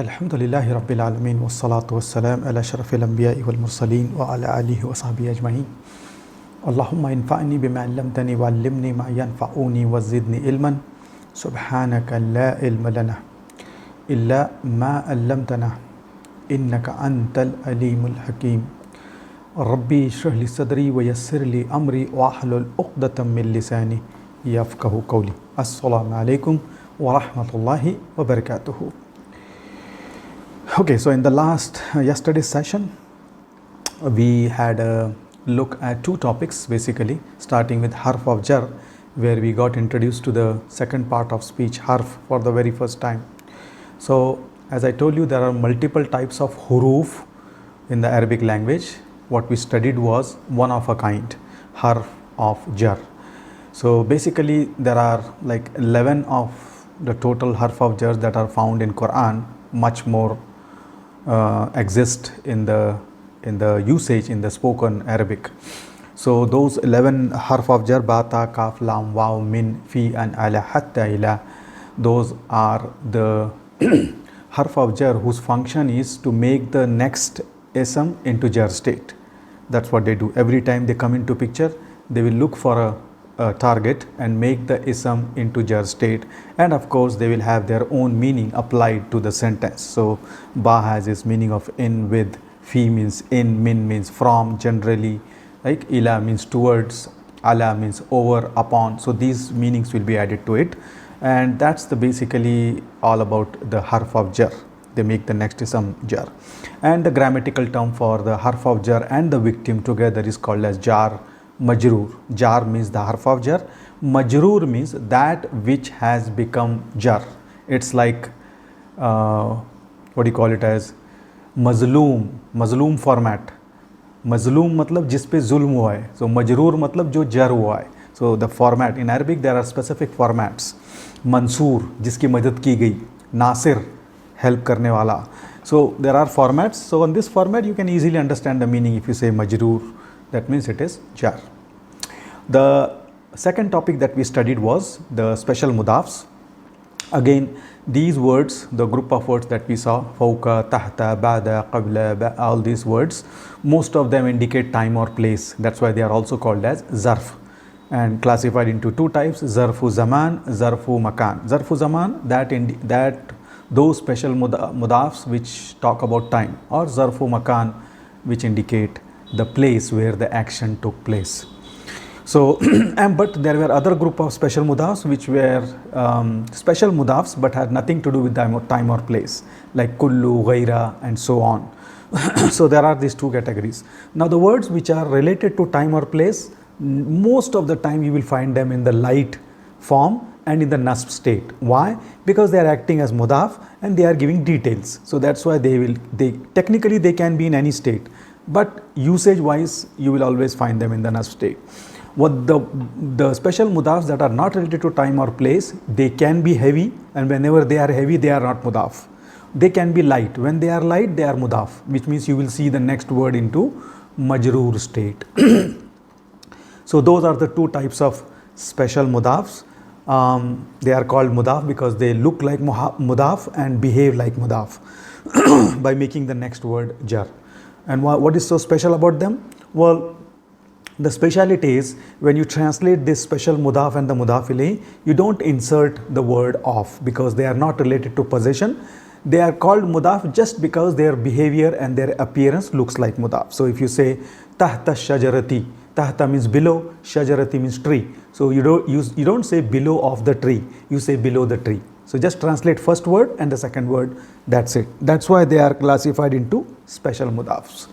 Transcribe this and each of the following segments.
Alhamdulillahi Rabbil Alameen wassalatu wassalam ala sharafil anbiya'i wal mursaleen wa ala alihi wa sahbihi ajma'in. Allahumma infa'ni bima 'allamtani wa 'allimni ma yanfa'uni wa zidni ilman. Subhanaka la ilma lana illa ma 'allamtana innaka antal alimul hakim. Rabbi shrah li sadri wa yassir li amri wa ahlul 'uqdatam min lisani yafqahu qawli. Assalamu alaikum wa rahmatullahi wa barakatuhu. Okay, so in the last yesterday's session, we had a look at two topics basically, starting with harf of jar, where we got introduced to the second part of speech, harf, for the very first time. So, as I told you, there are multiple types of huruf in the Arabic language. What we studied was one of a kind, harf of jar. So, basically, there are like 11 of the total harf of jar that are found in Qur'an, much more exist in the usage in the spoken Arabic. So those 11 harf of jar, bata, kaf, lam, waw, min, fi and ala, hatta, ila, those are the harf of jar whose function is to make the next ism into jar state. That's what they do. Every time they come into picture, they will look for a target and make the ism into jar state, and of course they will have their own meaning applied to the sentence. So ba has its meaning of in, with, fi means in, min means from, generally, like ila means towards, ala means over, upon. So these meanings will be added to it, and that's the basically all about the harf of jar. They make the next ism jar, and the grammatical term for the harf of jar and the victim together is called as jar majroor. Jar means the harf of jar, majroor means that which has become jar. It's like what do you call it as mazloom format. Mazloom matlab जिस पे जुल्म हुआ है, so majroor matlab जो jar हुआ है. So the format in Arabic, there are specific formats. Mansoor जिसकी मदद की गई, Nasir help करने वाला. So there are formats. So on this format you can easily understand the meaning. If you say majroor, that means it is jar. The second topic that we studied was the special mudafs. Again, these words, the group of words that we saw, fawqa, tahta, ba'da, qabla, all these words, most of them indicate time or place. That's why they are also called as zarf, and classified into two types: zarfu zaman, zarfu makan. Zarfu zaman, that those special mudafs which talk about time, or zarfu makan, which indicate the place where the action took place. So but there were other group of special mudafs which were special mudafs but had nothing to do with time or place, like kullu, ghaira and so on. So there are these two categories. Now the words which are related to time or place, most of the time you will find them in the light form and in the nasb state. Why? Because they are acting as mudaf and they are giving details. So that's why technically they can be in any state, but usage wise you will always find them in the nasb state. What the special mudafs that are not related to time or place, they can be heavy, and whenever they are heavy they are not mudaf. They can be light. When they are light they are mudaf, which means you will see the next word into majroor state. So those are the two types of special mudafs. They are called mudaf because they look like mudaf and behave like mudaf by making the next word jar. And what is so special about them? Well, the speciality is when you translate this special mudaf and the mudaf ilayh, you don't insert the word of, because they are not related to possession. They are called mudaf just because their behavior and their appearance looks like mudaf. So if you say tahta shajarati, tahta means below, shajarati means tree. So you don't say below of the tree, you say below the tree. So just translate first word and the second word, that's it. That's why they are classified into special mudafs.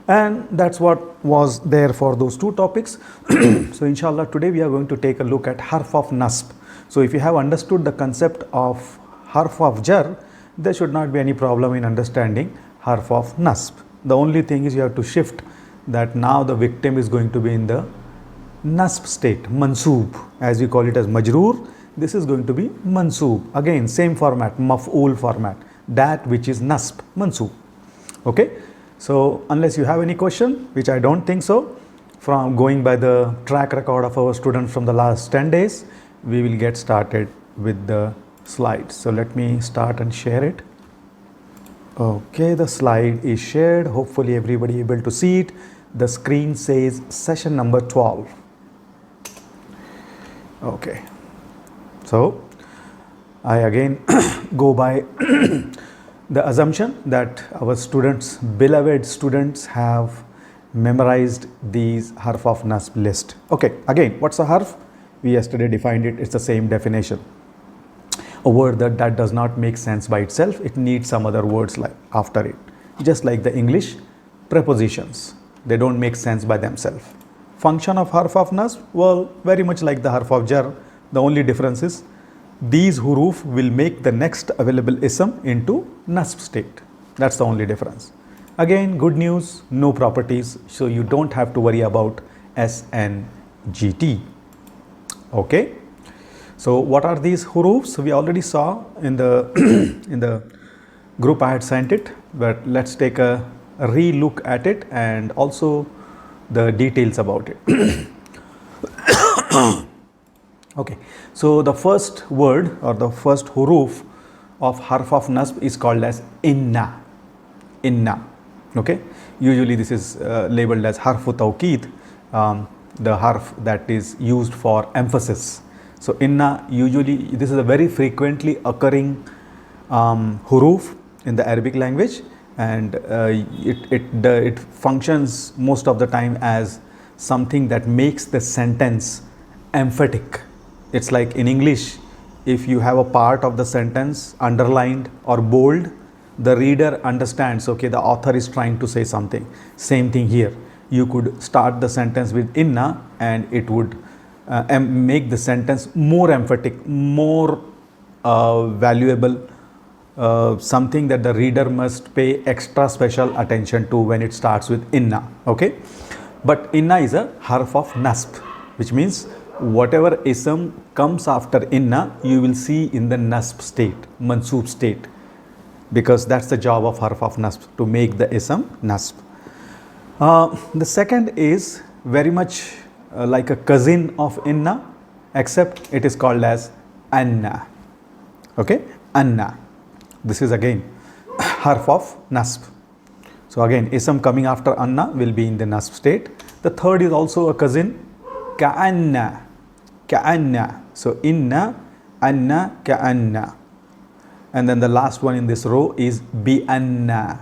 And that's what was there for those two topics. So inshallah today we are going to take a look at harf of nasb. So if you have understood the concept of harf of jar, there should not be any problem in understanding harf of nasb. The only thing is you have to shift that now the victim is going to be in the nasb state, mansoob, as we call it as majroor. This is going to be mansoob. Again, same format, maf'ul format, that which is nasb, mansoob. Okay. So unless you have any question, which I don't think so, from going by the track record of our students from the last 10 days, we will get started with the slides. So let me start and share it. Okay, the slide is shared. Hopefully everybody able to see it. The screen says session number 12. Okay, so I again go by the assumption that our students, beloved students, have memorized these harf of nasb list. Okay, again, what's a harf? We yesterday defined it. It's the same definition. A word that does not make sense by itself, it needs some other words like after it. Just like the English prepositions, they don't make sense by themselves. Function of harf of nasb, well, very much like the harf of jar. The only difference is these huruf will make the next available ism into nasb state. That's the only difference. Again, good news, no properties, so you don't have to worry about SNGT. Okay. So what are these hurufs? We already saw in the in the group I had sent it, but let's take a re-look at it and also the details about it. Okay, so the first word or the first huruf of harf of nasb is called as inna. Inna. Okay, usually this is labeled as harfu tawqid, the harf that is used for emphasis. So inna, usually this is a very frequently occurring huruf in the Arabic language, and it functions most of the time as something that makes the sentence emphatic. It's like in English, if you have a part of the sentence underlined or bold, the reader understands, okay, the author is trying to say something. Same thing here. You could start the sentence with inna and it would make the sentence more emphatic, more valuable, something that the reader must pay extra special attention to when it starts with inna. Okay, but inna is a harf of nasb, which means whatever ism comes after inna, you will see in the nasb state, mansoob state, because that's the job of harf of nasb, to make the ism nasb. The second is very much like a cousin of inna, except it is called as anna. Okay, anna. This is again harf of nasb. So again, ism coming after anna will be in the nasb state. The third is also a cousin, ka'anna. Ka'anna. So inna, anna, ka'anna. And then the last one in this row is bi'anna.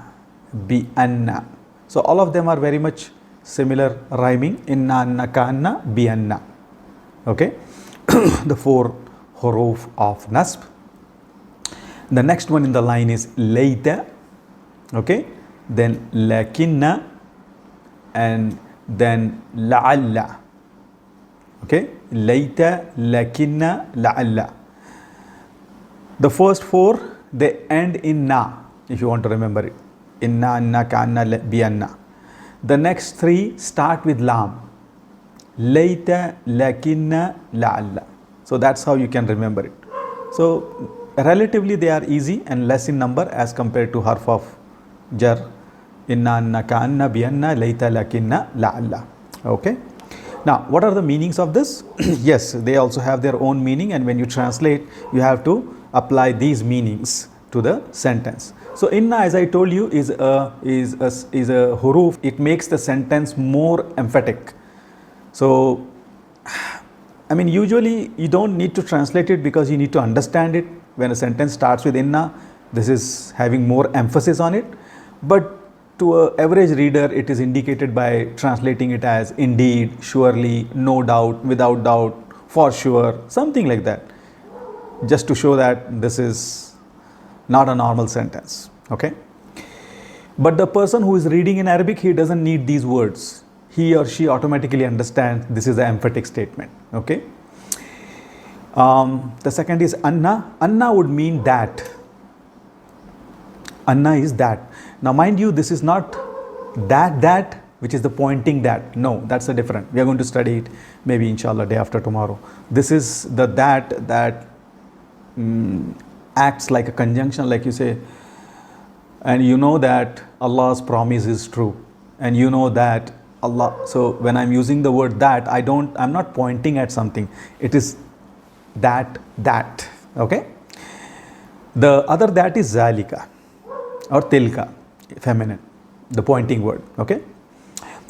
Bi'anna. So all of them are very much similar rhyming, inna, anna, ka'anna, bi'anna. Okay, the four huruf of nasb. The next one in the line is layta. Okay, then lakinna, and then la'alla. Okay, layta, lakinna, la'alla. The first four, they end in na, if you want to remember it. Inna, anna, ka'anna, bi'anna. The next three start with lam. Layta, lakinna, la'alla. So that's how you can remember it. So relatively they are easy and less in number as compared to harf of jar. Inna, anna, ka'anna, bi'anna, layta, lakinna, la'alla. Okay. Now, what are the meanings of this? Yes, they also have their own meaning, and when you translate, you have to apply these meanings to the sentence. So inna, as I told you, is a huruf. It makes the sentence more emphatic. So I mean, usually you don't need to translate it because you need to understand it. When a sentence starts with inna, this is having more emphasis on it. But to an average reader, it is indicated by translating it as indeed, surely, no doubt, without doubt, for sure, something like that, just to show that this is not a normal sentence. Okay, but the person who is reading in Arabic, he doesn't need these words. He or she automatically understands this is an emphatic statement. Okay. The second is anna. Anna would mean that. Anna is that. Now mind you, this is not that which is the pointing that. No, that's a different. We are going to study it maybe inshallah day after tomorrow. This is the that acts like a conjunction, like you say, and you know that Allah's promise is true, and you know that Allah. So when I'm using the word that, I'm not pointing at something. It is that. Okay. The other that is zalika. or tilka, feminine, the pointing word. Okay.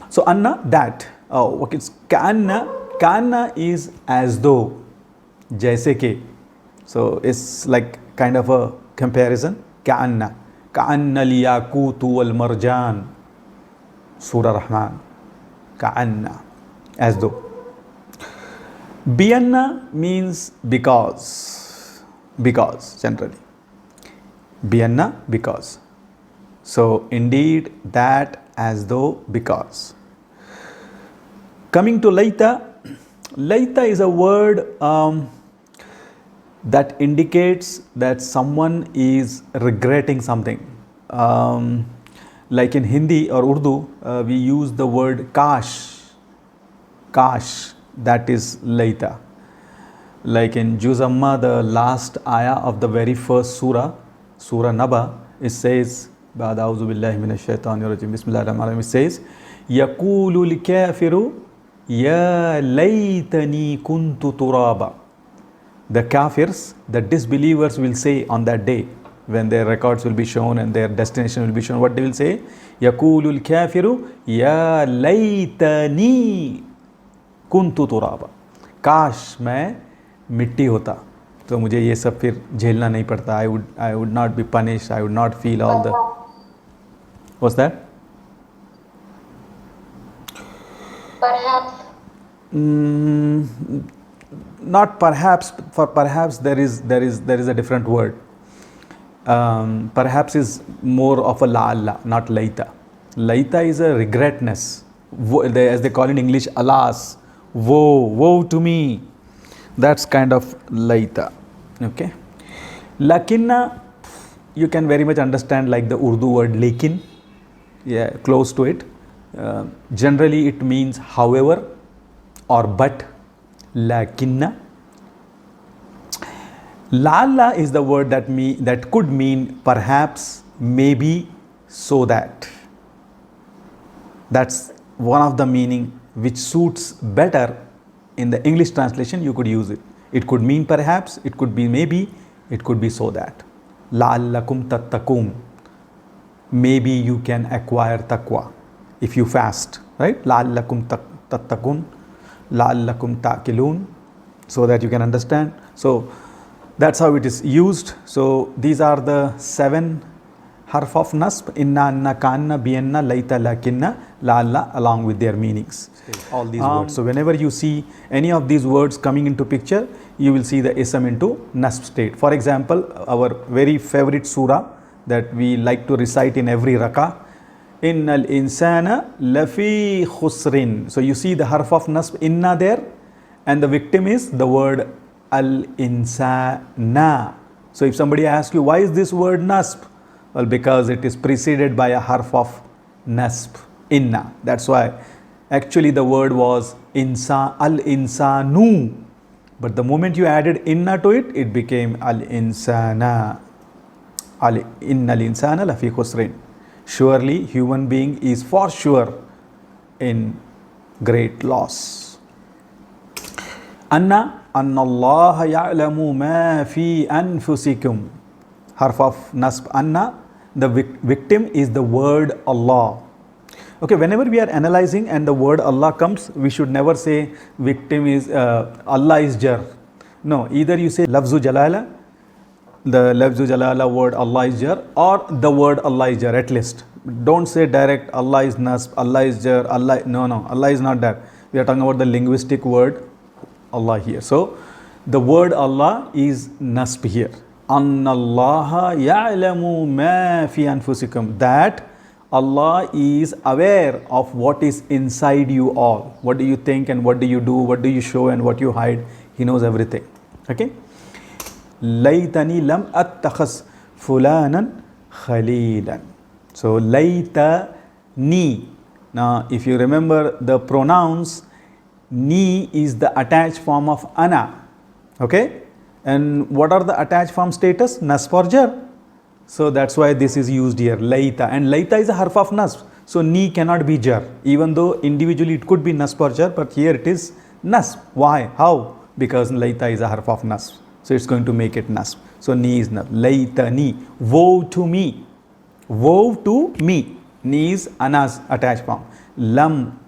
So anna, that. Oh, okay. It's kanna. Kanna is as though, jaise ke. So it's like kind of a comparison. Kanna. Kanna liyakutu wal marjan. Surah Rahman. Kanna. As though. Bianna means because. Because, generally. Bianna, because. So, indeed, that, as though, because. Coming to laita. Laita is a word that indicates that someone is regretting something. Like in Hindi or Urdu, we use the word kash. Kash, that is laita. Like in Juzamma, the last ayah of the very first surah, Surah Naba, it says, Ba'da auzu billahi minash shaitanir rajim, Bismillahir Rahmanir Rahim, it says, Yaqulu l-kafiru ya laytani kuntu turaba. The kafirs, the disbelievers will say on that day, when their records will be shown and their destination will be shown, what they will say? Yaqulu l-kafiru ya laytani kuntu turaba. काश मैं मिट्टी होता तो मुझे ये सब फिर झेलना नहीं पड़ता. I would not be punished. I would not feel all the. What's that? Perhaps. Not perhaps. For perhaps there is a different word. Perhaps is more of a la'alla, not laita. Laita is a regretness, as they call in English, alas, woe to me. That's kind of laita. Okay. Lakinna, you can very much understand like the Urdu word lekin. Yeah, close to it. Generally it means however or but. Lakinna. Lalla is the word that could mean perhaps, maybe, so that. That's one of the meaning which suits better in the English translation. You could use it. It could mean perhaps, it could be maybe, it could be so that. La'allakum tattaqun. Maybe you can acquire taqwa if you fast, right? La'allakum tattaqun, la'allakum ta'qilun, so that you can understand. So that's how it is used. So these are the 7 harf of nasb: inna, anna, kanna, bianna, laita, lakinna, la'alla, along with their meanings. All these words. So whenever you see any of these words coming into picture, you will see the ism into nasb state. For example, our very favorite surah that we like to recite in every rakah, innal insana lafi khusrin. So you see the harf of nasb inna there, and the victim is the word al insana. So if somebody asks you, why is this word nasb? Well, because it is preceded by a harf of nasb, inna. That's why actually the word was al insanu, but the moment you added inna to it, it became al insana. Innal insana lafi khusrin. Surely human being is for sure in great loss. Anna allaha ya'lamu ma fi anfusikum. Harf of nasb anna. The victim is the word Allah. Okay, whenever we are analyzing and the word Allah comes, we should never say victim is Allah is jar. No, either you say lafzu jalala, the lafzu jalala word Allah is jar, or the word Allah is jar at least. Don't say direct Allah is nasb, Allah is jar, Allah. No, Allah is not that. We are talking about the linguistic word Allah here. So the word Allah is nasb here. Anna allaha ya'lamu ma fi anfusikum. That Allah is aware of what is inside you all. What do you think and what do you do, what do you show and what you hide. He knows everything. Okay. Laytani lam attakhas fulanan khalilan. So laytani. Now if you remember the pronouns, ni is the attached form of ana. Okay. And what are the attached form status? Nasb or jar. So that's why this is used here, laita. And laita is a harf of nasb. So ni cannot be jar. Even though individually it could be nasb or jar, but here it is nasb. Why? How? Because laita is a harf of nasb. So it's going to make it nasb. So ni is nasb. Laita ni. Woe to me. Woe to me. Ni is anas attached form. Lam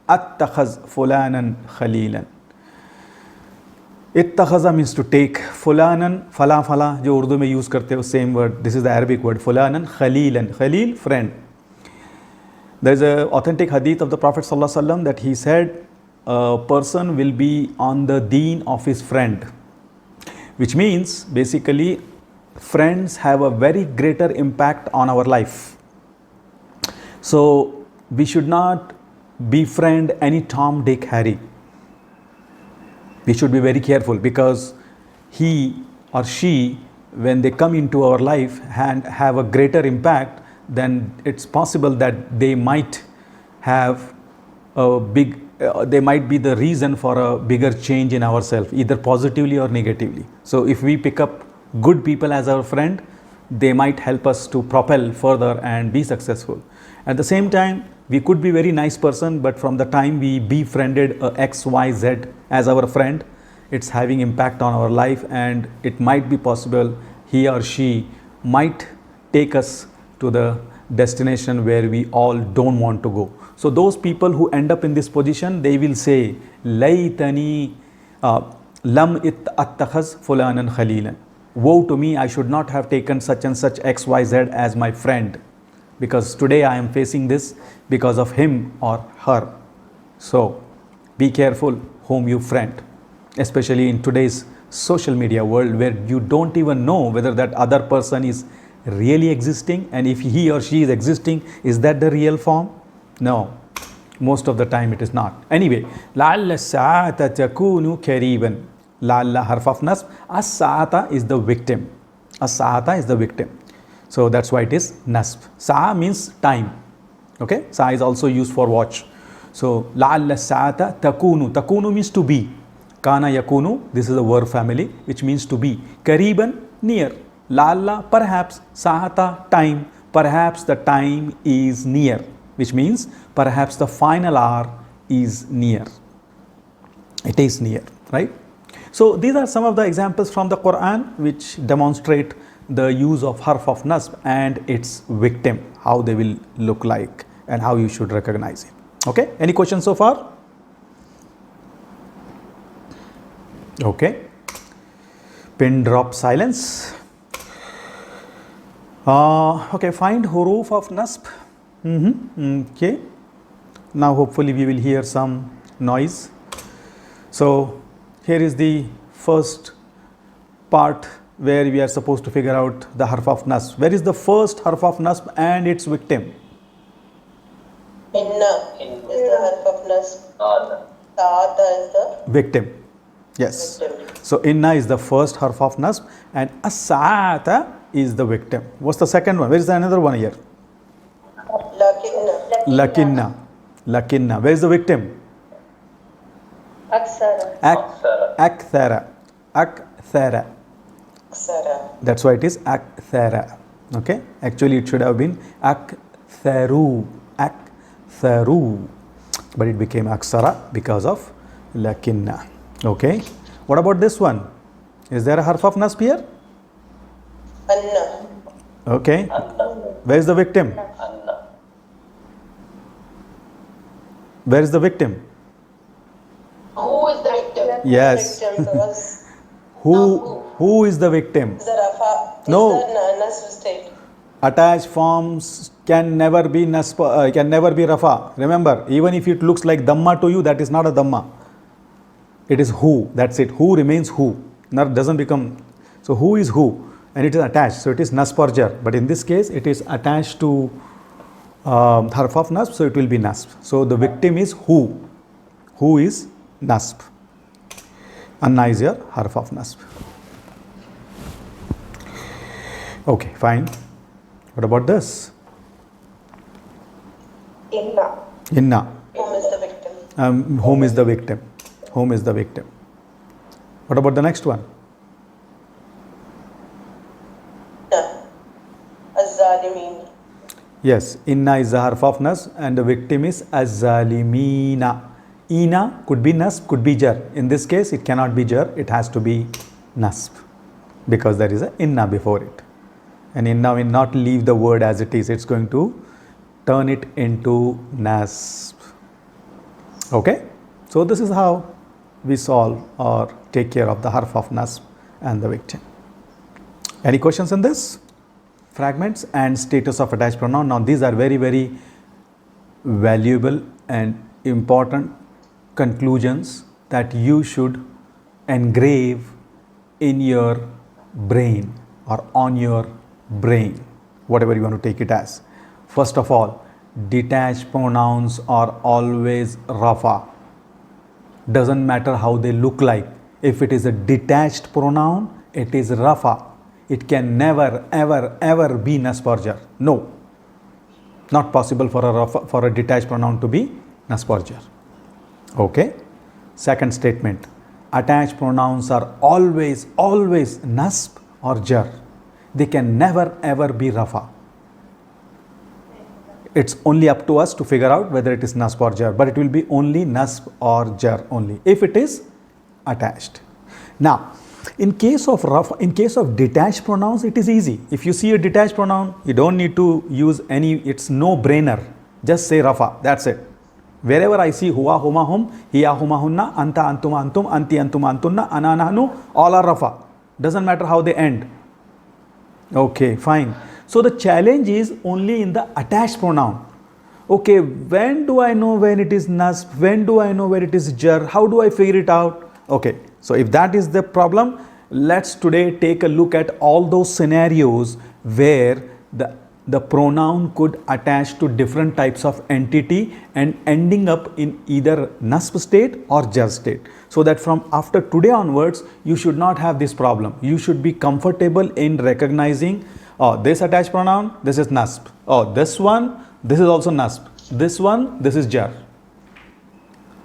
attakhaz fulanan khalilan. इत्तखज़ा means to take, फुलानन फला फला जो उर्दू में use करते हो same word, this is the Arabic word फुलानन खलीलन, खलील friend. There is a authentic hadith of the Prophet sallallahu alaihi wasallam that he said a person will be on the deen of his friend, which means basically friends have a very greater impact on our life. So we should not befriend any Tom, Dick, Harry. We should be very careful because he or she, when they come into our life and have a greater impact, then it's possible that they might have they might be the reason for a bigger change in ourselves, either positively or negatively. So if we pick up good people as our friend, they might help us to propel further and be successful. At the same time, we could be very nice person, but from the time we befriended a XYZ as our friend, it's having impact on our life, and it might be possible he or she might take us to the destination where we all don't want to go. So those people who end up in this position, they will say, Laytani lam attakhaz fulanan khalilan. Woe to me, I should not have taken such and such XYZ as my friend, because today I am facing this because of him or her. So be careful whom you friend, especially in today's social media world where you don't even know whether that other person is really existing, and if he or she is existing, is that the real form? No, most of the time it is not. Anyway, la'alla sa'ata takunu kariban. La'alla harf of nasb. As-sa'ata is the victim. As-sa'ata is the victim. So that's why it is nasb. Sa'a means time. Okay, sa'a is also used for watch. So la'alla sa'ata takunu. Takunu means to be. Kana yakunu, this is a verb family which means to be. Kariban, near. La'alla, perhaps. Sa'ata, time. Perhaps the time is near, which means perhaps the final hour is near. It is near, right? So these are some of the examples from the Quran which demonstrate the use of harf of nasb and its victim, how they will look like and how you should recognize it. Okay, any questions so far? Okay, pin drop silence. Okay, find huruf of nasb. Okay, now hopefully we will hear some noise. So here is the first part where we are supposed to figure out the harf of nasb. Where is the first harf of nasb and its victim? Inna is the harf of nasb. Ta'ata is the victim. Yes. victim. So inna is the first harf of nasb and as-sa'ata is the victim. What's the second one? Where is the another one here? Lakinna. Lakinna. Lakinna. Where is the victim? Aksara. Akthara. Akthara. Aksara. That's why it is akthara. Okay. Actually, it should have been aktharu. Aktharu. But it became aksara because of lakinna. Okay. What about this one? Is there a harf of nasb here? Anna. Okay. Where is the victim? Where is the victim? Who is the victim? Yes. Victim was Who is the victim? is the rafa. No. Is the nasb state. Attached forms can never be nasb, can never be rafa. Remember, even if it looks like dhamma to you, that is not a dhamma. It is who. That's it. Who remains who. Not doesn't become. So who is who, and it is attached. So it is nasb or jar. But in this case, it is attached to harf of nasb. So it will be nasb. So the victim is who. Who is nasb. Anna is your harf of nasb. Okay, fine. What about this? Inna. Inna. Whom is the victim? Whom is the victim? Whom is the victim? What about the next one? Az-zalimin. Yes, inna is the harf of nasb and the victim is az-zalimina. Ina could be nasb, could be jar. In this case, it cannot be jar, it has to be nasb because there is a inna before it. And in now will not leave the word as it is. It's going to turn it into nasb. Okay? So this is how we solve or take care of the harf of nasb and the victim. Any questions on this? Fragments and status of attached pronoun. Now these are very, very valuable and important conclusions that you should engrave in your brain or on your brain, whatever you want to take it as. First of all, detached pronouns are always rafa. Doesn't matter how they look like. If it is a detached pronoun, it is rafa. It can never, ever, ever be nasb or jar. No. Not possible for a detached pronoun to be nasb or jar. Okay. Second statement. Attached pronouns are always nasb or jar. They can never ever be rafa. It's only up to us to figure out whether it is nasb or jar, but it will be only nasb or jar only if it is attached. Now, in case of detached pronouns, it is easy. If you see a detached pronoun, you don't need to use any, it's no brainer. Just say rafa, that's it. Wherever I see huwa, huma, hum, hiya, huma, hunna, anta, antuma, antum, anti, antuma, antunna, ana, nahnu, all are rafa. Doesn't matter how they end. Okay, fine. So the challenge is only in the attached pronoun. Okay, when do I know when it is nasb? When do I know where it is jar? How do I figure it out? Okay, so if that is the problem, let's today take a look at all those scenarios where the pronoun could attach to different types of entity and ending up in either nasb state or jar state. So that from after today onwards, you should not have this problem. You should be comfortable in recognizing, oh, this attached pronoun, this is nasb. Oh, this one, this is also nasb. This one, this is jar.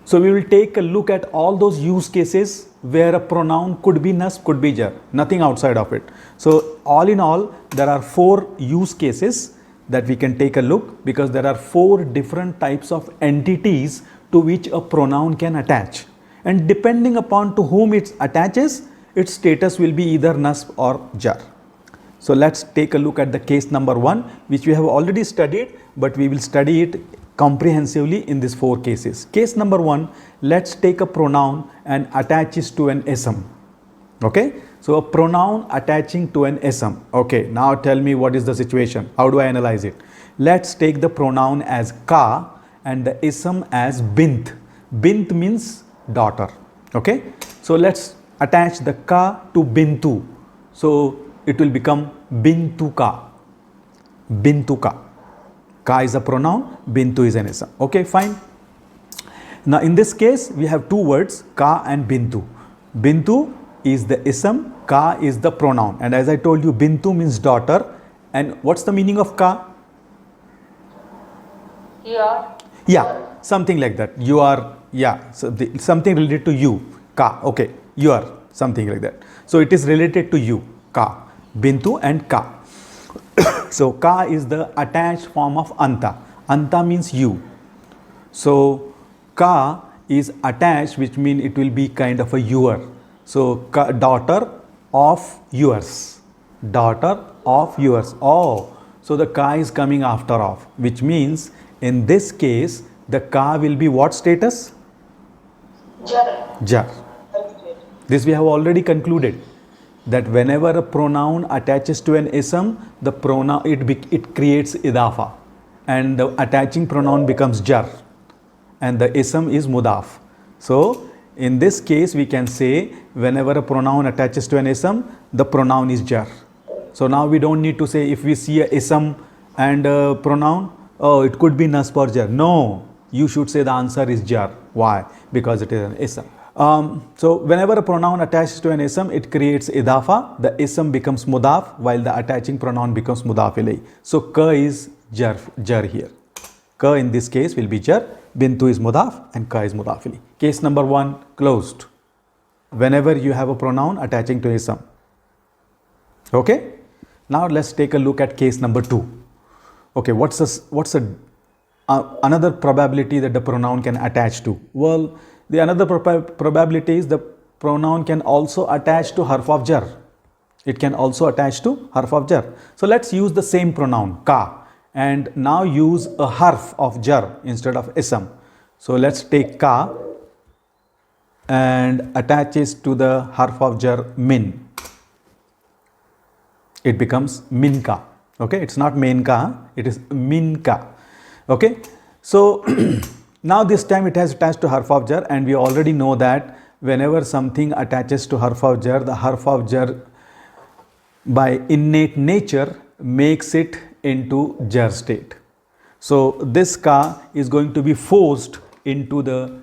So we will take a look at all those use cases where a pronoun could be nasb, could be jar, nothing outside of it. So all in all, there are 4 use cases that we can take a look, because there are 4 different types of entities to which a pronoun can attach. And depending upon to whom it attaches, its status will be either nasb or jar. So let's take a look at the case number 1, which we have already studied, but we will study it comprehensively in these 4 cases. Case number 1, let's take a pronoun and attach it to an ism. Okay, so a pronoun attaching to an ism. Okay, now tell me what is the situation. How do I analyze it? Let's take the pronoun as ka and the ism as bint. Bint means daughter. Okay, so let's attach the ka to bintu. So it will become bintuka. Bintuka. Ka is a pronoun, bintu is an ism. Okay, fine. Now in this case, we have 2 words, ka and bintu. Bintu is the ism, ka is the pronoun. And as I told you, bintu means daughter. And what's the meaning of ka? You are. Yeah, something like that. You are, yeah, so something related to you. Ka, okay, you are, something like that. So it is related to you, ka. Bintu and ka. So ka is the attached form of anta. Anta means you. So ka is attached, which means it will be kind of a your. So ka, daughter of yours. Daughter of yours. Oh, so the ka is coming after of, which means in this case the ka will be what status? Jar. Jar. This we have already concluded, that whenever a pronoun attaches to an ism, the pronoun it creates idafa, and the attaching pronoun becomes jar, and the ism is mudaf. So in this case, we can say whenever a pronoun attaches to an ism, the pronoun is jar. So now we don't need to say if we see a ism and a pronoun, oh, it could be nasb or jar. No, you should say the answer is jar. Why? Because it is an ism. So whenever a pronoun attaches to an ism, it creates idafa. The ism becomes mudaf, while the attaching pronoun becomes mudaf ilayh. So ka is jar here. Ka in this case will be jar. Bintu is mudaf and ka is mudaf ilayh. Case number 1 closed. Whenever you have a pronoun attaching to ism. Okay. Now let's take a look at case number 2. Okay, what's another probability that the pronoun can attach to? Well, the another probability is the pronoun can also attach to harf of jar. It can also attach to harf of jar. So let's use the same pronoun ka and now use a harf of jar instead of ism. So let's take ka and attaches to the harf of jar min. It becomes minka. Okay, it's not menka, it is minka. Okay, so now this time it has attached to harf of jar, and we already know that whenever something attaches to harf of jar, the harf of jar by innate nature makes it into jar state. So this ka is going to be forced into the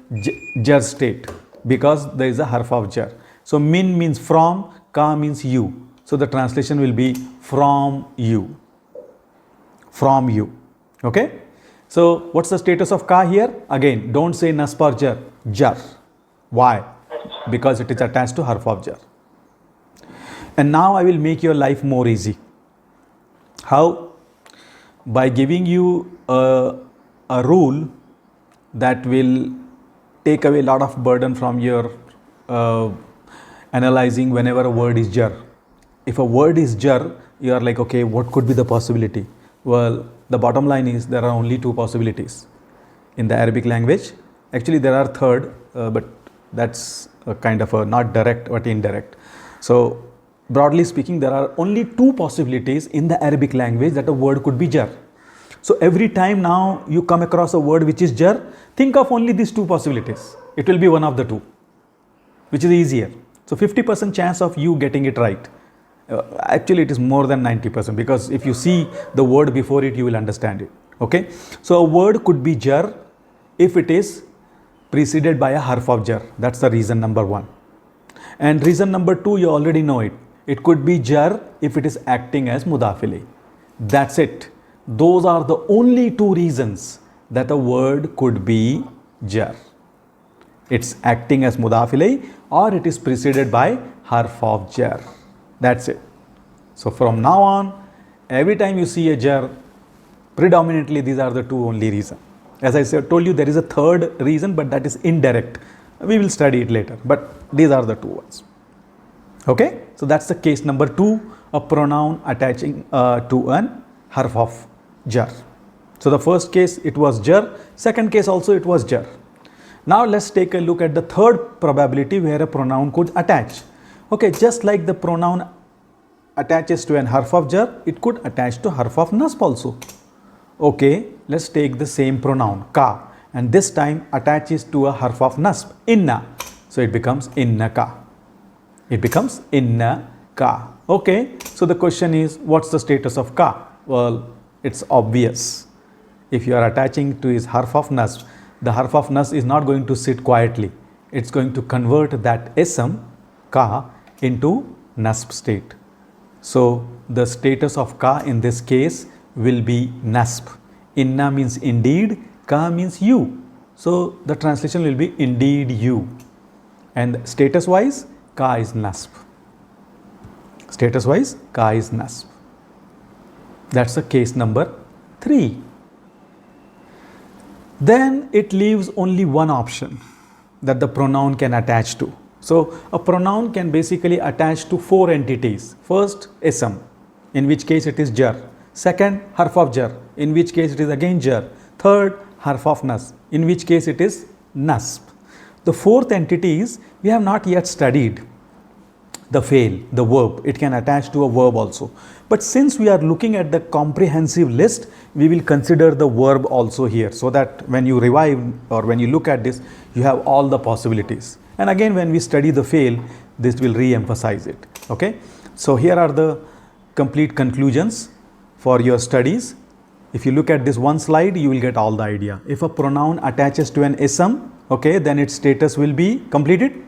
jar state because there is a harf of jar. So min means from, ka means you. So the translation will be from you. From you. Okay. So what's the status of ka here? Again, don't say nasb or jar. Jar. Why? Because it is attached to harf of jar. And now I will make your life more easy. How? By giving you a rule that will take away a lot of burden from your analyzing whenever a word is jar. If a word is jar, you are like, okay, what could be the possibility? Well, the bottom line is there are only two possibilities in the Arabic language. Actually, there are third, but that's a kind of a not direct but indirect. So broadly speaking, there are only two possibilities in the Arabic language that a word could be jar. So every time now you come across a word which is jar, think of only these two possibilities. It will be one of the two, which is easier. So 50% chance of you getting it right. Actually, it is more than 90% because if you see the word before it, you will understand it. Okay. So a word could be jar if it is preceded by a harf of jar. That's the reason number one. And reason number two, you already know it. It could be jar if it is acting as mudaf ilayh. That's it. Those are the only two reasons that a word could be jar. It's acting as mudaf ilayh or it is preceded by harf of jar. That's it. So from now on, every time you see a jar, predominantly these are the two only reasons. As I said, told you there is a third reason, but that is indirect. We will study it later, but these are the two ones. Okay, so that's the case number two, a pronoun attaching to an harf of jar. So the first case it was jar, second case also it was jar. Now let's take a look at the third probability where a pronoun could attach. Okay, just like the pronoun attaches to an harf of jar, it could attach to harf of nasb also. Okay, let's take the same pronoun ka, and this time attaches to a harf of nasb, inna. So it becomes inna ka. It becomes inna ka. Okay, so the question is, what's the status of ka? Well, it's obvious. If you are attaching to his harf of nasb, the harf of nasb is not going to sit quietly. It's going to convert that ism ka into nasb state. So the status of ka in this case will be nasb. Inna means indeed, ka means you. So the translation will be indeed you. And status wise, ka is nasb. Status wise, ka is nasb. That's the case number 3. Then it leaves only one option that the pronoun can attach to. So a pronoun can basically attach to 4 entities. First, ism, in which case it is jar. Second, harf of jar, in which case it is again jar. Third, harf of nasb, in which case it is nasb. The fourth entity is, we have not yet studied the fail, the verb. It can attach to a verb also. But since we are looking at the comprehensive list, we will consider the verb also here, so that when you revive or when you look at this, you have all the possibilities. And again, when we study the fail, this will re-emphasize it. Okay. So here are the complete conclusions for your studies. If you look at this one slide, you will get all the idea. If a pronoun attaches to an ism, okay, then its status will be completed.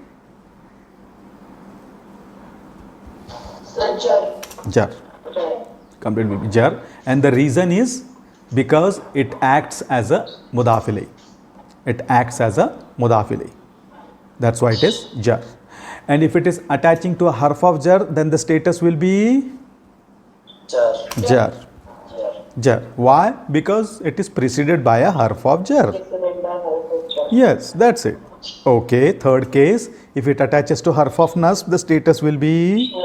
Jar. Jar. Complete will be jar. And the reason is because it acts as a mudaf ilayh. It acts as a mudaf ilayh. That's why it is jar. And if it is attaching to a harf of jar, then the status will be Jar. jar. Jar. Why? Because it is preceded by a harf of jar. Yes, that's it. Okay, third case, if it attaches to harf of nasb, the status will be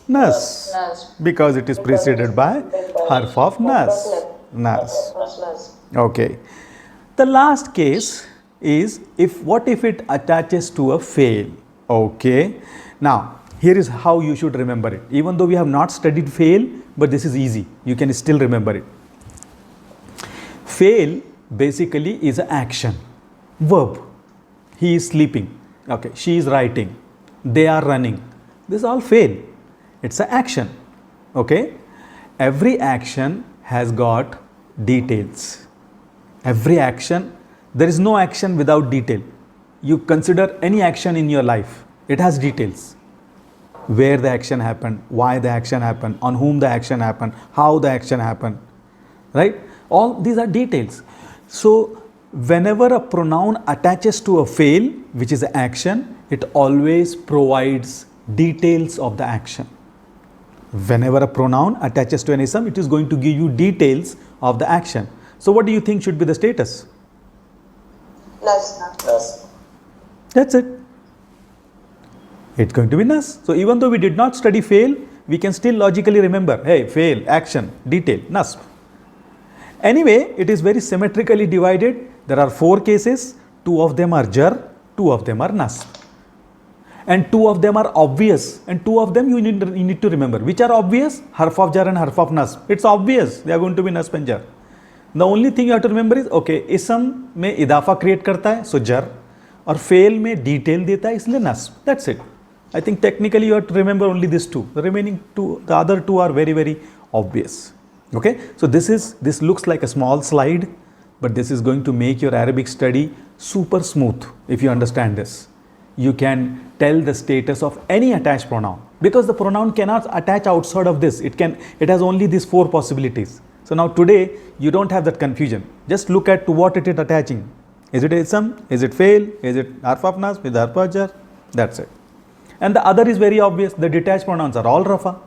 Nas. Nas. Because it is preceded by harf of nas. Nas. Nas. Okay. The last case is what if it attaches to a fail? Okay. Now, here is how you should remember it. Even though we have not studied fail, but this is easy. You can still remember it. Fail basically is an action, verb. He is sleeping. Okay. She is writing. They are running. This is all fail. It's an action. Okay. Every action has got details. Every action, there is no action without detail. You consider any action in your life, it has details. Where the action happened, why the action happened, on whom the action happened, how the action happened, right? All these are details. So whenever a pronoun attaches to a fail, which is an action, it always provides details of the action. Whenever a pronoun attaches to an ism, it is going to give you details of the action. So what do you think should be the status? Nas. That's it. It's going to be nas. So even though we did not study fail, we can still logically remember, hey, fail, action, detail, nasb. Anyway, it is very symmetrically divided. There are 4 cases. 2 of them are jar, 2 of them are nasb. And 2 of them are obvious. And 2 of them you need to remember. Which are obvious? Harf of jar and harf of nasb. It's obvious. They are going to be nasb and jar. The only thing you have to remember is, okay, ism में इदाफा create करता है, so jar, और fail में detail देता है, इसलिए nasb. That's it. I think technically you have to remember only these 2. The remaining 2, the other 2 are very, very obvious. Okay, so this looks like a small slide, but this is going to make your Arabic study super smooth if you understand this. You can tell the status of any attached pronoun because the pronoun cannot attach outside of this. It has only these 4 possibilities. So now today you don't have that confusion. Just look at to what it is attaching. Is it ism? Is it fail? Is it harf of nasb with harf of jar? That's it. And the other is very obvious. The detached pronouns are all rafa.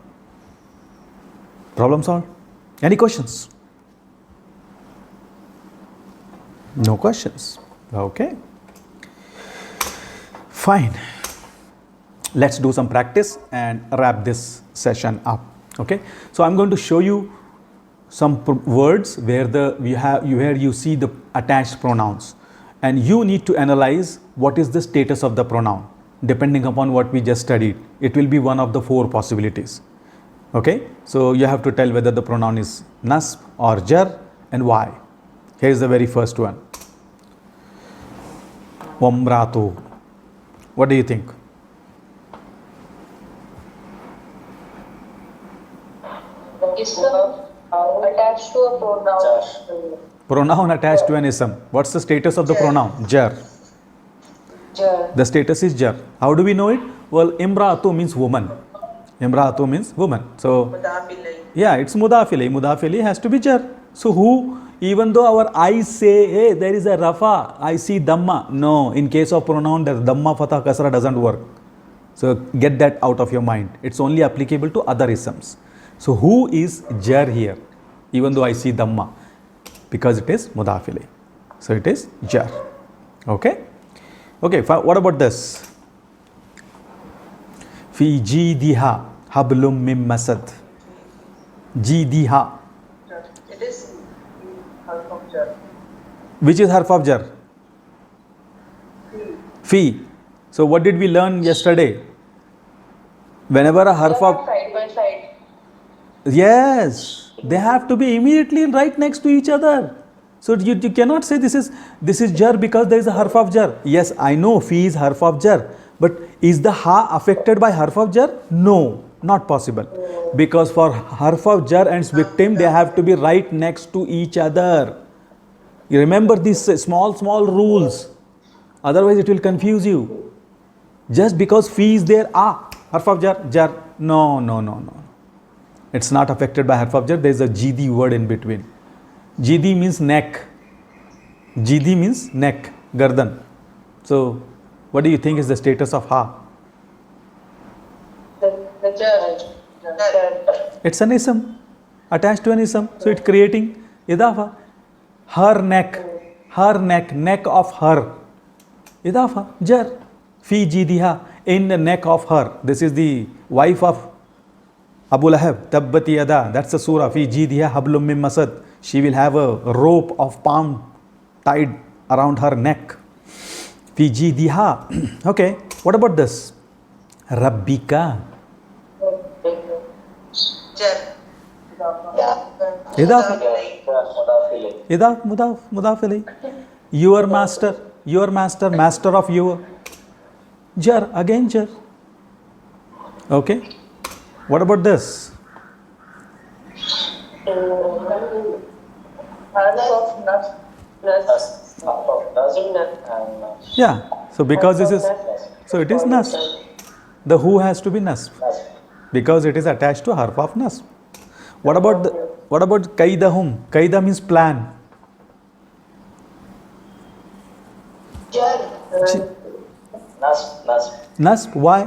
Problem solved. Any questions? No questions. Okay. Fine. Let's do some practice and wrap this session up. Okay. So I'm going to show you some words where you see the attached pronouns, and you need to analyze what is the status of the pronoun depending upon what we just studied. It will be one of the 4 possibilities. Okay, so you have to tell whether the pronoun is nasb or jar and why. Here is the very first one. Wamratu. What do you think? Ism attached to a pronoun. Pronoun attached to an ism. What's the status of the pronoun? Jar. Jar. The status is jar. How do we know it? Well, imra'atu means woman. Imra'atu means woman. So, yeah, it's mudafili. Mudafili has to be jar. So, who, even though our eyes say, hey, there is a rafa, I see dhamma. No, in case of pronoun, the dhamma, fatha, kasra doesn't work. So, get that out of your mind. It's only applicable to other isms. So, who is jar here? Even though I see dhamma, because it is mudafili. So, it is jar. Okay? Okay, what about this? Fi jidiha hablum mim masad. Jidiha. It is harf of jar. Which is harf of jar? Fi. So what did we learn yesterday? Whenever a harf of... Side by side. Yes, they have to be immediately right next to each other. So you cannot say this is jar because there is a harf of jar. Yes, I know fi is harf of jar, but is the ha affected by harf of jar? No, not possible. Because for harf of jar and its victim, they have to be right next to each other. You remember these small rules. Otherwise, it will confuse you. Just because fi is there, harf of jar. No. It's not affected by harf of jar. There is a jidi word in between. Jidi means neck. Jidi means neck, gardan. So, what do you think is the status of ha? The jar. It's an ism, attached to an ism. So, it's creating idafa. Her neck, neck of her. Idafa, jar. Fi jidiha, in the neck of her. This is the wife of Abu Lahab, Tabbati Yada, that's the surah. Fi jidiha hablum min masad. She will have a rope of palm tied around her neck. Fi jidiha. Okay, what about this? Rabbika. Jar. Idaf. Idaf, mudaf ilay. Your master, master of your. Jar, again jar. Okay. What about this? Yeah. So because this is, so it is nasb. The who has to be nasb because it is attached to harf of nasb. What about kaidahum? Kaida means plan. Nasb. Why?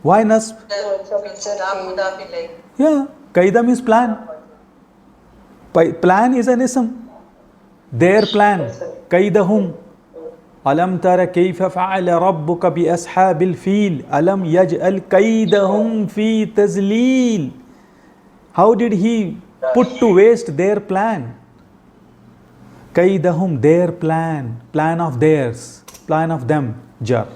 Why nasb? Yeah. Kaida means plan. Plan is an ism. Their plan. Kaidahum. Alam tara kayfa fa'ala rabbuka bi ashabil fil. Alam yaj'al kaidahum fi tazlil. How did he put to waste their plan? Kaidahum, their plan. Plan of theirs. Plan of them. Jar.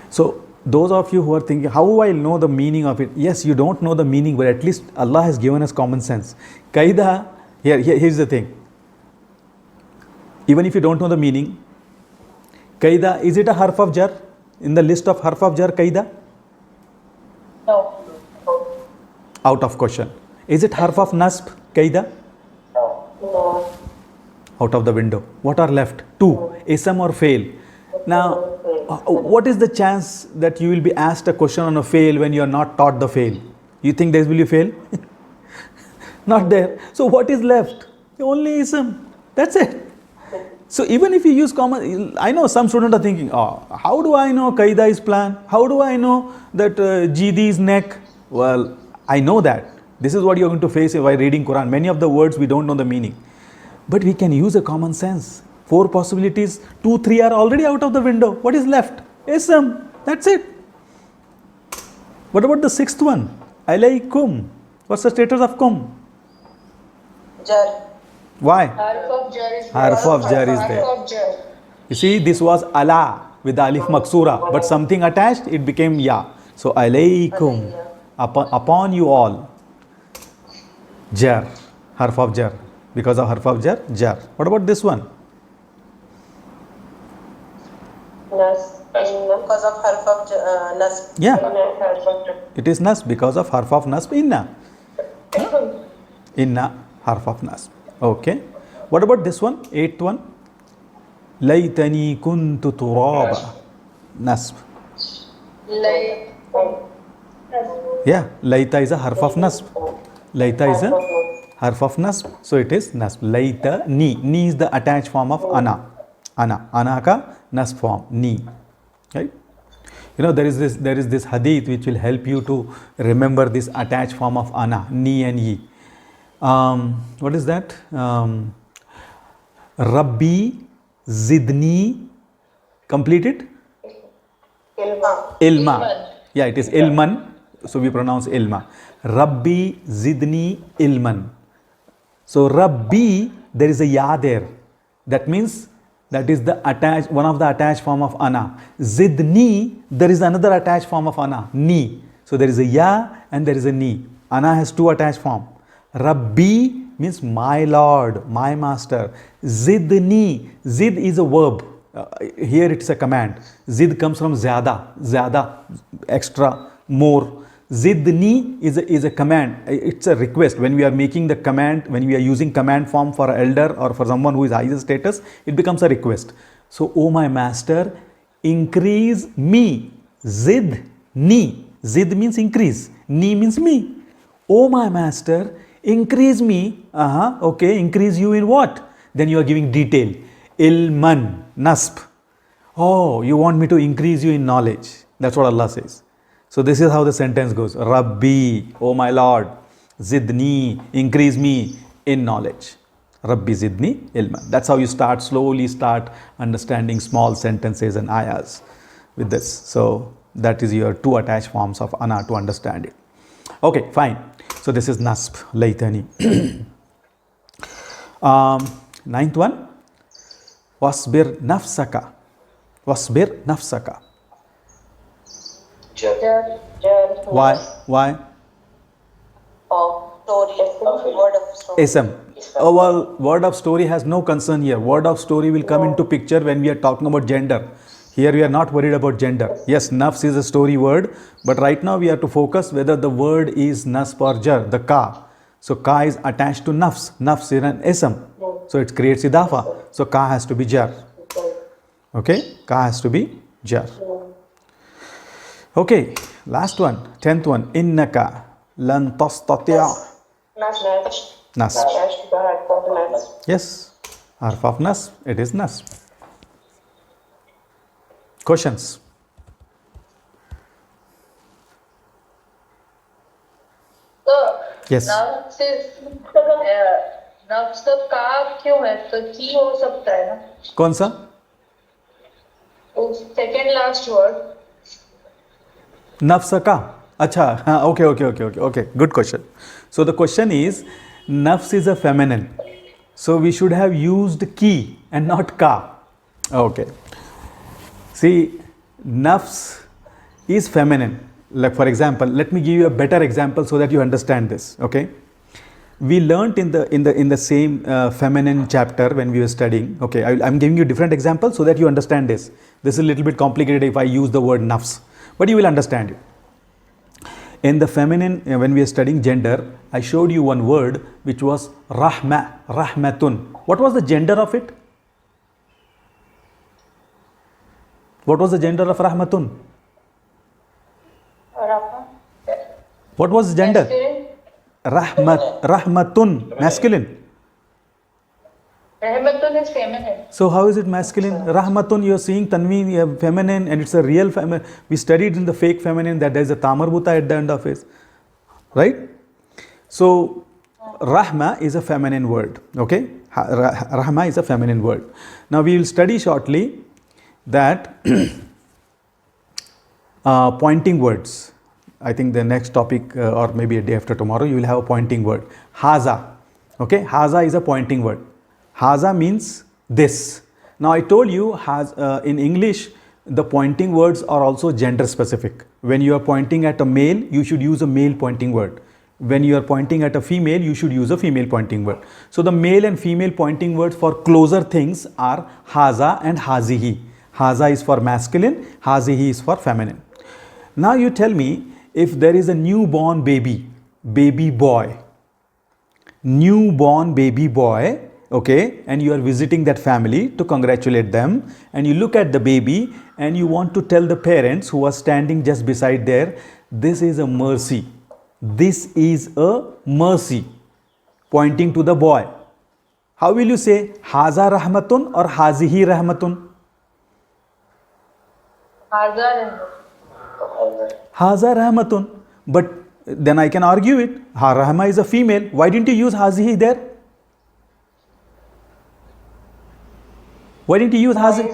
So, those of you who are thinking, how will I know the meaning of it? Yes, you don't know the meaning, but at least Allah has given us common sense. Kaida, here's the thing. Even if you don't know the meaning, Kaida, is it a harf of jar? In the list of harf of jar, Kaida? No. Out of question. Is it harf of nasb, Kaida? No. Out of the window. What are left? Two, ism or fail. Now, what is the chance that you will be asked a question on a fail when you are not taught the fail? You think there will be fail? Not there. So what is left? Only ism. That's it. So even if you use common, I know some students are thinking, oh, how do I know Qaida is plan? How do I know that Jidi is neck? Well, I know that. This is what you're going to face while reading Quran. Many of the words we don't know the meaning. But we can use a common sense. 4 possibilities, 2, 3 are already out of the window. What is left? Ism. That's it. What about the 6th one? Alaykum. What's the status of kum? Jar. Why? Harf of jar is Harf of jar is there. Harf of jar. You see, this was ala with the alif maksura, but something attached, it became ya. So alaykum. Upon you all. Jar. Harf of jar. Because of harf of jar, jar. What about this one? Nas. Because of harf of nasb. Yeah. Harf of jar. It is nasb because of harf of nasb inna. Inna harf of nasb. Okay. What about this one? 8th one. Laytani kuntu turaba. Nasb. Like. Yeah. Layta is a harf of nasb. Layta is a harf of nasb. So it is nasb. Layta ni. Ni is the attached form of ana. Ana. Ana ka nasb form. Ni. Right? You know, there is this hadith which will help you to remember this attached form of ana. Ni and ye. What is that? Rabbi Zidni. Complete it? Ilma. Yeah, it is ilman. So we pronounce ilma. Rabbi Zidni ilman. So Rabbi, there is a ya there. That means that is the attached, one of the attached form of ana. Zidni, there is another attached form of ana. Ni. So there is a ya and there is a ni. Ana has 2 attached form. Rabbi means my Lord, my master. Zidni. Zid is a verb. Here it is a command. Zid comes from zyada. Zyada, extra, more. Zidni is a command. It's a request. When we are making the command, when we are using command form for an elder or for someone who is higher status, it becomes a request. So, oh my master, increase me. Zidni. Zid means increase. Ni means me. Oh my master, increase me. Okay, increase you in what? Then you are giving detail. Ilman, nasb. Oh, you want me to increase you in knowledge. That's what Allah says. So this is how the sentence goes. Rabbi, oh my Lord, zidni, increase me in knowledge. Rabbi zidni ilman. That's how you slowly start understanding small sentences and ayahs with this. So That is your two attached forms of ana to understand it. Okay, fine. So this is nasb, laytani. Ninth one, wasbir nafsaka. Wasbir nafsaka. Jar. Why? Why? Story. Word of story. Ism. Well, word of story has no concern here. Word of story will come into picture when we are talking about gender. Here we are not worried about gender. Yes, nafs is a story word, but right now we have to focus whether the word is nasb or jar, the ka. So ka is attached to nafs. Nafs is an ism. So it creates idafa. So ka has to be jar. Okay, ka has to be jar. Okay, last one, 10th one. Innaka lan tastati'a. Nasb. Yes, harf of nasb, it is nasb. Questions? Yes. नफ्स का क्यों है तो की हो सकता है ना कौन सा? सेकेंड लास्ट वर्ड नफ्स का? अच्छा, हाँ, okay. Good question. So the question is, nafs is a feminine. So we should have used ki and not ka. Okay. See, nafs is feminine. Like for example, let me give you a better example so that you understand this. Okay. We learnt in the same feminine chapter when we were studying. Okay, I'm giving you different examples so that you understand this. This is a little bit complicated if I use the word nafs, but you will understand it. In the feminine, when we are studying gender, I showed you one word which was rahma, rahmatun. What was the gender of it? What was the gender of rahmatun? What was the gender? Rahmatun, masculine. Rahmatun is feminine. So how is it masculine? Rahmatun, you are seeing tanween, you have feminine, and it's a real feminine. We studied in the fake feminine that there is a tamarbuta at the end of it, right? So rahma is a feminine word. Okay, rahma is a feminine word. Now we will study shortly that pointing words. I think the next topic or maybe a day after tomorrow you will have a pointing word. Haza. Okay, haza is a pointing word. Haza means this. Now I told you in English the pointing words are also gender specific. When you are pointing at a male, you should use a male pointing word. When you are pointing at a female, you should use a female pointing word. So the male and female pointing words for closer things are haza and hazihi. Haza is for masculine, hazihi is for feminine. Now you tell me, if there is a newborn baby boy, okay, and you are visiting that family to congratulate them, and you look at the baby and you want to tell the parents who are standing just beside there, this is a mercy. This is a mercy, pointing to the boy. How will you say haza rahmatun or hazihi rahmatun? Haza rahmatun. But then I can argue it. Rahma is a female. Why didn't you use hazihi there? Why didn't you use hazihi?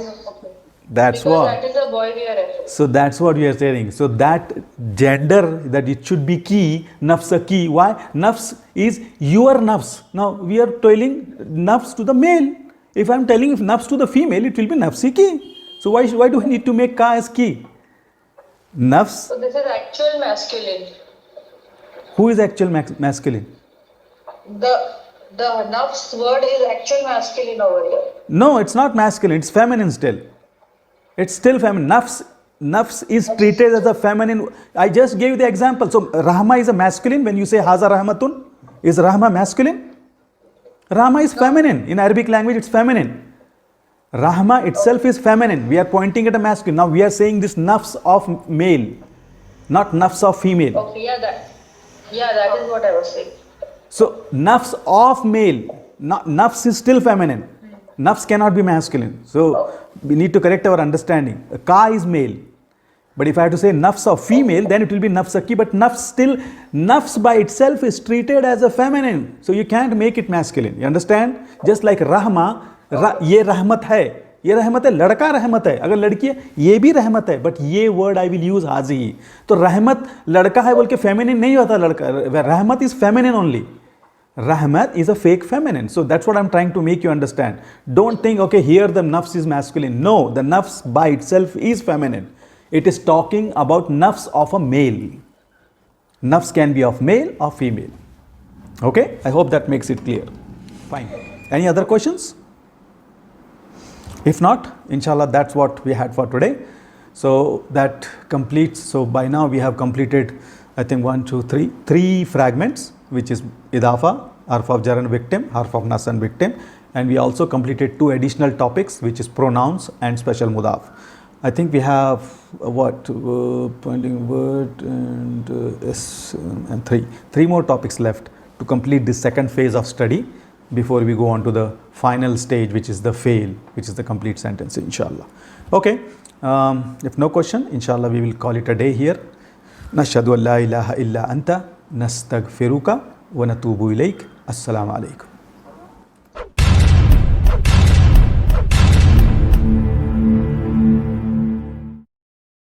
That's because what. that is a boy we are referring. So that's what we are saying. So that gender, that it should be ki, nafs a ki. Why? Nafs is your nafs. Now we are telling nafs to the male. If I am telling nafs to the female, it will be nafsi ki. So why do we need to make ka as ki? Nafs. So this is actual masculine. Who is actual masculine? The nafs word is actual masculine over here. No, it's not masculine. It's feminine still. It's still feminine. Nafs is treated as a feminine. I just gave you the example. So Rahma is a masculine. When you say Haza Rahmatun, is Rahma masculine? Rahma is feminine. In Arabic language, it's feminine. Rahma itself is feminine. We are pointing at a masculine. Now we are saying this nafs of male, not nafs of female. Okay, that is what I was saying. So nafs of male, nafs is still feminine. Nafs cannot be masculine. So we need to correct our understanding. Ka is male. But if I have to say nafs of female, then it will be nafsaki. But nafs by itself is treated as a feminine. So you can't make it masculine. You understand? Just like Rahma, ye rahmat hai. ये रहमत है, लड़का रहमत है, अगर लड़की है ये भी रहमत है, बट ये वर्ड आई विल यूज हाजी। तो रहमत लड़का है बोल के फेमिनिन नहीं होता, लड़का रहमत is feminine only. Rahmat is a fake feminine. So that's what I'm trying to make you understand. Don't think, okay, here the nafs is masculine. No, the nafs by itself is feminine. It is talking about nafs of a male. Nafs can be of male or female. Okay? I hope that makes it clear. Fine. Any other questions? If not, inshallah, that's what we had for today. So that completes. So by now we have completed, I think 1, 2, 3, 3 fragments, which is idafa, harf of jar and victim, harf of nas and victim, and we also completed 2 additional topics, which is pronouns and special mudaf. I think we have pointing word and and 3 more topics left to complete this second phase of study before we go on to the final stage, which is the fail, which is the complete sentence, inshallah. Okay, if no question, inshallah we will call it a day here. Nashhadu an la ilaha illa anta nastaghfiruka wa natubu ilayk. Assalamu alaikum.